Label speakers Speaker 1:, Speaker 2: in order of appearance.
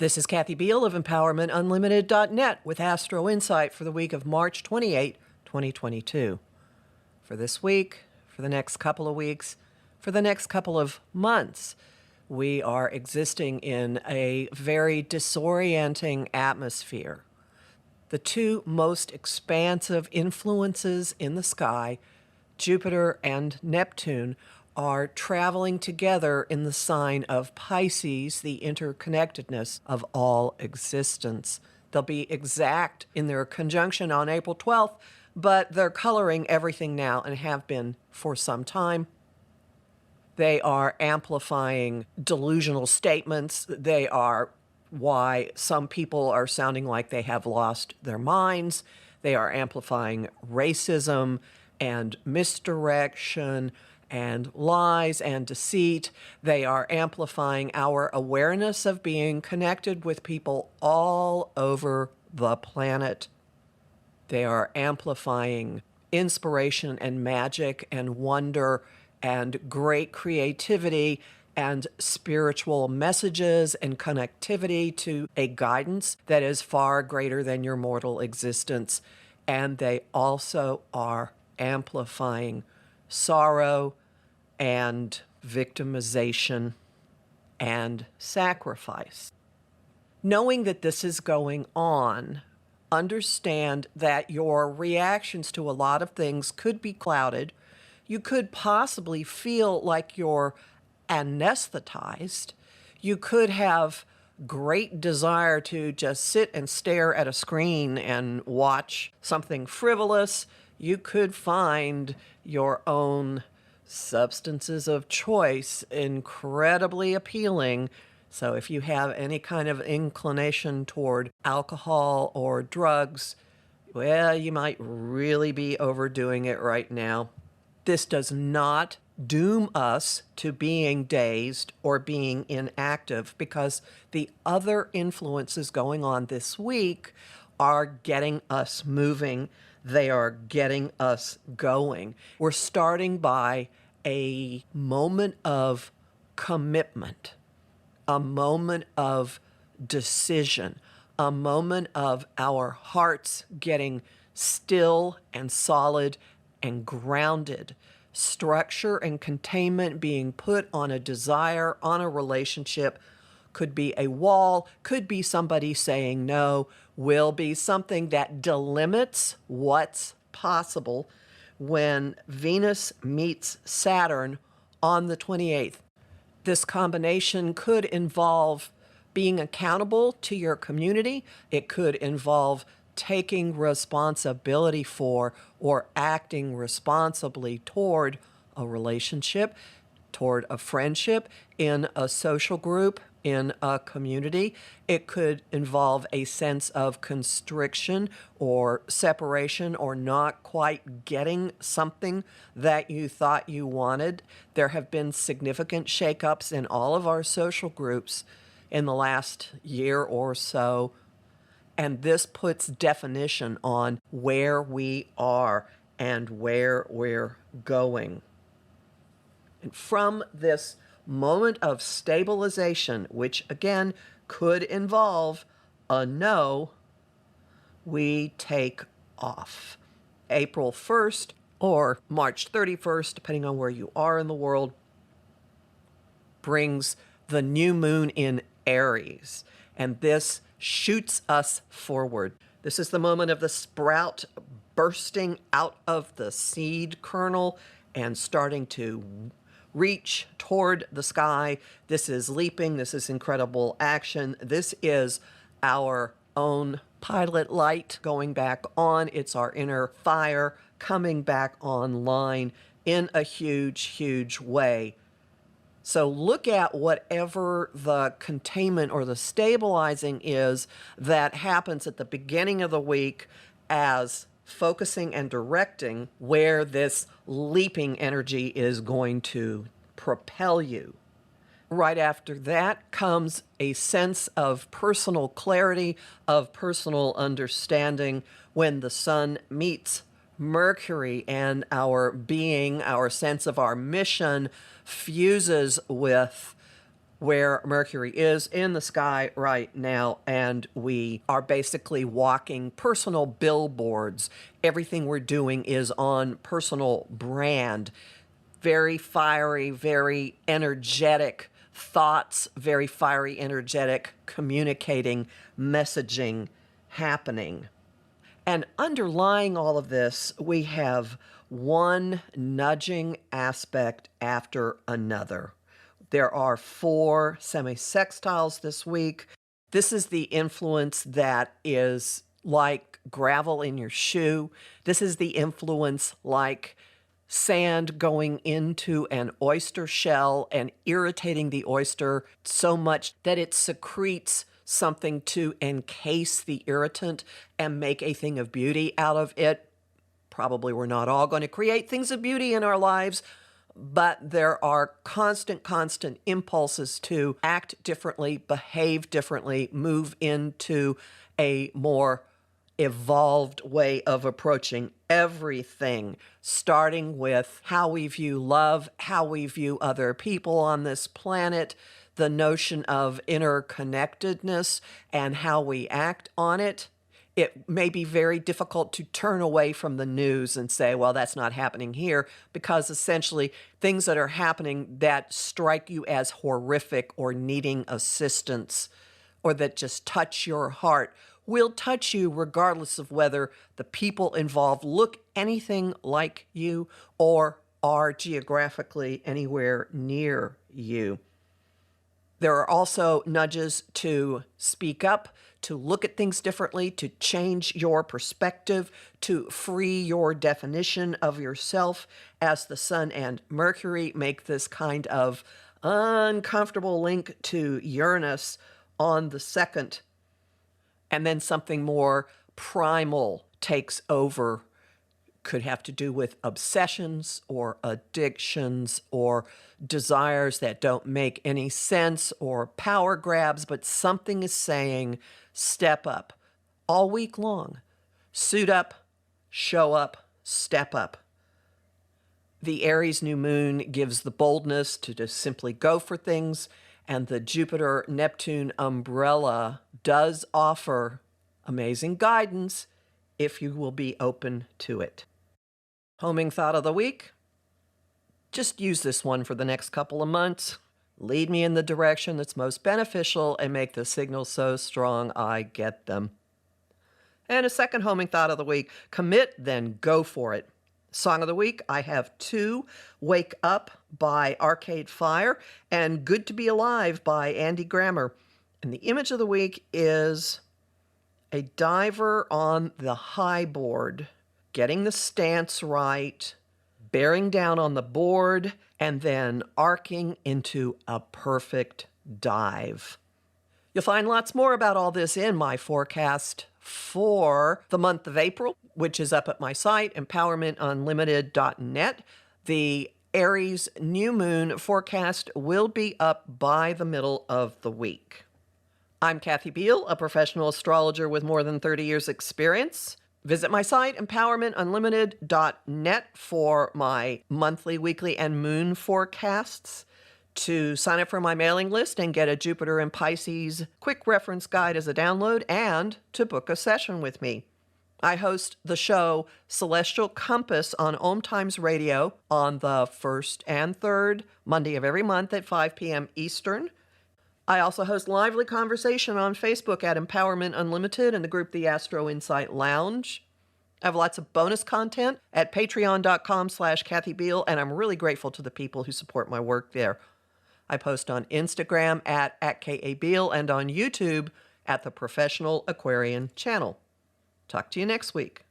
Speaker 1: This is Kathy Biehl of EmpowermentUnlimited.net with Astro-Insight for the week of March 28, 2022. For this week, for the next couple of weeks, for the next couple of months, we are existing in a very disorienting atmosphere. The two most expansive influences in the sky, Jupiter and Neptune, are traveling together in the sign of Pisces, the interconnectedness of all existence. They'll be exact in their conjunction on April 12th, but they're coloring everything now and have been for some time. They are amplifying delusional statements. They are why some people are sounding like they have lost their minds. They are amplifying racism and misdirection and lies and deceit. They are amplifying our awareness of being connected with people all over the planet. They are amplifying inspiration and magic and wonder and great creativity and spiritual messages and connectivity to a guidance that is far greater than your mortal existence. And they also are amplifying sorrow and victimization and sacrifice. Knowing that this is going on, understand that your reactions to a lot of things could be clouded. You could possibly feel like you're anesthetized. You could have great desire to just sit and stare at a screen and watch something frivolous. You could find your own substances of choice incredibly appealing. So if you have any kind of inclination toward alcohol or drugs, well, you might really be overdoing it right now. This does not doom us to being dazed or being inactive, because the other influences going on this week are getting us moving. They are getting us going. We're starting by a moment of commitment, a moment of decision, a moment of our hearts getting still and solid and grounded, structure and containment being put on a desire, on a relationship. Could be a wall, could be somebody saying no, will be something that delimits what's possible when Venus meets Saturn on the 28th. This combination could involve being accountable to your community. It could involve taking responsibility for or acting responsibly toward a relationship, toward a friendship, in a social group, in a community. It could involve a sense of constriction or separation or not quite getting something that you thought you wanted. There have been significant shakeups in all of our social groups in the last year or so, and this puts definition on where we are and where we're going. And from this moment of stabilization, which again could involve a no, we take off. April 1st or March 31st, depending on where you are in the world, brings the new moon in Aries, and this shoots us forward. This is the moment of the sprout bursting out of the seed kernel and starting to reach toward the sky. This is leaping. This is incredible action. This is our own pilot light going back on. It's our inner fire coming back online in a huge, huge way. So look at whatever the containment or the stabilizing is that happens at the beginning of the week as focusing and directing where this leaping energy is going to propel you. Right after that comes a sense of personal clarity, of personal understanding when the sun meets Mercury, and our being, our sense of our mission fuses with where Mercury is in the sky right now, and we are basically walking personal billboards. Everything we're doing is on personal brand. Very fiery, very energetic thoughts, very fiery, energetic communicating, messaging happening. And underlying all of this, we have one nudging aspect after another. There are 4 semi-sextiles this week. This is the influence that is like gravel in your shoe. This is the influence like sand going into an oyster shell and irritating the oyster so much that it secretes something to encase the irritant and make a thing of beauty out of it. Probably we're not all going to create things of beauty in our lives, but there are constant impulses to act differently, behave differently, move into a more evolved way of approaching everything, starting with how we view love, how we view other people on this planet, the notion of interconnectedness and how we act on it. It may be very difficult to turn away from the news and say, well, that's not happening here, because essentially things that are happening that strike you as horrific or needing assistance or that just touch your heart will touch you regardless of whether the people involved look anything like you or are geographically anywhere near you. There are also nudges to speak up, to look at things differently, to change your perspective, to free your definition of yourself as the Sun and Mercury make this kind of uncomfortable link to Uranus on the 2nd. And then something more primal takes over. Could have to do with obsessions or addictions or desires that don't make any sense or power grabs, but something is saying, step up. All week long, suit up, show up, step up. The Aries new moon gives the boldness to just simply go for things, and the Jupiter-Neptune umbrella does offer amazing guidance if you will be open to it. Homing thought of the week. Just use this one for the next couple of months. Lead me in the direction that's most beneficial and make the signals so strong I get them. And a second homing thought of the week. Commit, then go for it. Song of the week, I have 2, Wake Up by Arcade Fire and Good to Be Alive by Andy Grammer. And the image of the week is a diver on the high board, getting the stance right, bearing down on the board, and then arcing into a perfect dive. You'll find lots more about all this in my forecast for the month of April, which is up at my site, empowermentunlimited.net. The Aries new moon forecast will be up by the middle of the week. I'm Kathy Biehl, a professional astrologer with more than 30 years' experience. Visit my site, empowermentunlimited.net, for my monthly, weekly, and moon forecasts, to sign up for my mailing list and get a Jupiter and Pisces quick reference guide as a download, and to book a session with me. I host the show Celestial Compass on Om Times Radio on the 1st and 3rd Monday of every month at 5 p.m. Eastern. I also host lively conversation on Facebook at Empowerment Unlimited and the group The Astro-Insight Lounge. I have lots of bonus content at patreon.com/Kathy Biehl, and I'm really grateful to the people who support my work there. I post on Instagram at @KABiehl and on YouTube at the Professional Aquarian channel. Talk to you next week.